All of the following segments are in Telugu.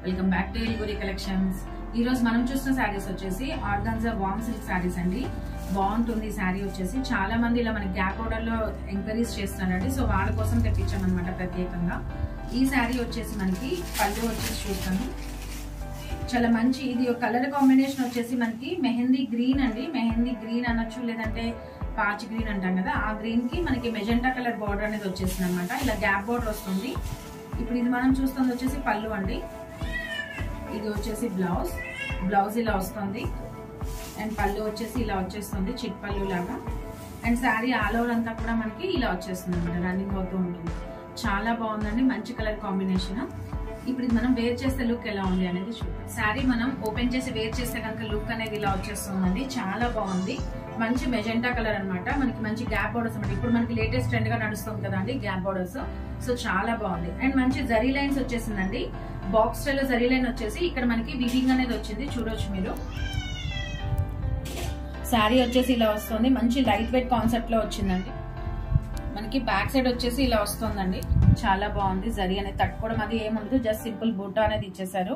Welcome back to Elguri collections. ఈ రోజు మనం చూస్తున్న శారీస్ వచ్చేసి ఆర్గాన్జా వామ్ సిల్క్ శారీస్ అండి. బాగుంటుంది శారీ వచ్చేసి. చాలా మంది ఇలా మనకి గ్యాప్ ఆర్డర్ లో ఎంక్వైరీస్ చేస్తున్నారండి. సో వాళ్ళ కోసం తెప్పించామన్నమాట ప్రత్యేకంగా. ఈ శారీ వచ్చేసి మనకి పళ్ళు వచ్చేసి చూస్తాను, చాలా మంచి ఇది కలర్ కాంబినేషన్ వచ్చేసి మనకి మెహందీ గ్రీన్ అండి. మెహందీ గ్రీన్ అనొచ్చు, లేదంటే పాచ్ గ్రీన్ అంటాం కదా, ఆ గ్రీన్ కి మనకి మెజెంటా కలర్ బార్డర్ అనేది వచ్చేసింది అనమాట. ఇలా గ్యాప్ బార్డర్ వస్తుంది. ఇప్పుడు ఇది మనం చూస్తుంది వచ్చేసి పళ్ళు అండి. ఇది వచ్చేసి బ్లౌజ్ ఇలా వస్తుంది. అండ్ పళ్ళు వచ్చేసి ఇలా వచ్చేస్తుంది, చిట్ పళ్ళు లాగా. అండ్ శారీ ఆల్ ఓవర్ అంతా కూడా మనకి ఇలా వచ్చేస్తుంది అనమాట, రన్నింగ్ అవుతూ ఉంటుంది. చాలా బాగుందండి, మంచి కలర్ కాంబినేషన్. ఇప్పుడు ఇది మనం వేర్ చేస్తే లుక్ ఎలా ఉంది అనేది చూద్దాం. శారీ మనం ఓపెన్ చేసి వేర్ చేస్తే కనుక లుక్ అనేది ఇలా వచ్చేస్తుందండి. చాలా బాగుంది, మంచి మెజెంటా కలర్ అనమాట. మనకి మంచి గ్యాప్ బోర్డర్స్ అనమాట. ఇప్పుడు మనకి లేటెస్ట్ ట్రెండ్ గా నడుస్తుంది కదా అండి గ్యాప్ బోర్డర్స్. సో చాలా బాగుంది. అండ్ మంచి జరీ లైన్స్ వచ్చేసిందండి. బాక్స్ స్టైల్ జరీ లైన్ వచ్చేసి ఇక్కడ మనకి వీవింగ్ అనేది వచ్చింది, చూడొచ్చు మీరు. శారీ వచ్చేసి ఇలా వస్తుంది, మంచి లైట్ వెయిట్ కాన్సెప్ట్ లో వచ్చిందండి. మనకి బ్యాక్ సైడ్ వచ్చేసి ఇలా వస్తుందండి. చాలా బాగుంది. జరీ అనేది తట్టుకోవడం అది ఏముండదు, జస్ట్ సింపుల్ బూటా అనేది ఇచ్చేసారు.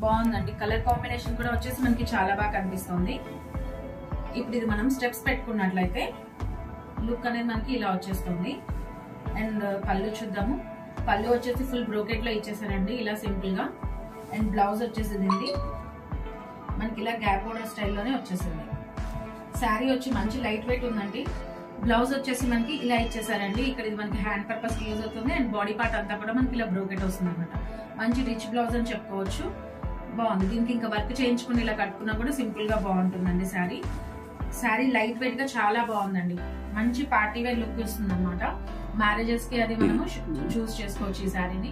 బాగుందండి. కలర్ కాంబినేషన్ కూడా వచ్చేసి మనకి చాలా బాగా కనిపిస్తుంది. ఇప్పుడు ఇది మనం స్టెప్స్ పెట్టుకున్నట్లయితే లుక్ అనేది మనకి ఇలా వచ్చేస్తుంది. అండ్ పళ్ళు చూద్దాము. పళ్ళు వచ్చేసి ఫుల్ బ్రోకెట్ లో ఇచ్చేసారండి, ఇలా సింపుల్ గా. అండ్ బ్లౌజ్ వచ్చేసి దీన్ని మనకి ఇలా గ్యాప్ బోర్డర్ స్టైల్లోనే వచ్చేసింది. శారీ వచ్చి మంచి లైట్ వెయిట్ ఉందండి. బ్లౌజ్ వచ్చేసి మనకి ఇలా ఇచ్చేసారండి. ఇక్కడ ఇది మనకి హ్యాండ్ పర్పస్ యూజ్ అవుతుంది. అండ్ బాడీ పార్ట్ అంతా కూడా మనకి ఇలా బ్రోకెట్ వస్తుంది అనమాట. మంచి రిచ్ బ్లౌజ్ అని చెప్పుకోవచ్చు. బాగుంది. దీనికి ఇంకా వర్క్ చేయించుకుని ఇలా కట్టుకున్నా కూడా సింపుల్ గా బాగుంటుందండి శారీ. శారీ లైట్ వెయిట్ గా చాలా బాగుందండి. మంచి పార్టీ వేర్ లుక్ ఇస్తుంది అనమాట. మ్యారేజెస్ కి అది మనము చూస్ చేసుకోవచ్చు ఈ శారీని.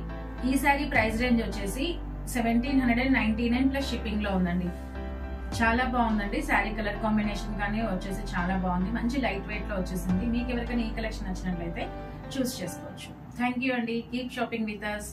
ఈ శారీ ప్రైస్ రేంజ్ వచ్చేసి 1799 ప్లస్ షిప్పింగ్ లో ఉందండి. చాలా బాగుందండి. శారీ కలర్ కాంబినేషన్ కానీ వచ్చేసి చాలా బాగుంది. మంచి లైట్ వెయిట్ లో వచ్చేసింది. మీకు ఎవరికైనా ఈ కలెక్షన్ నచ్చినట్లయితే చూస్ చేసుకోవచ్చు. థ్యాంక్ యూ అండి. Keep shopping with us.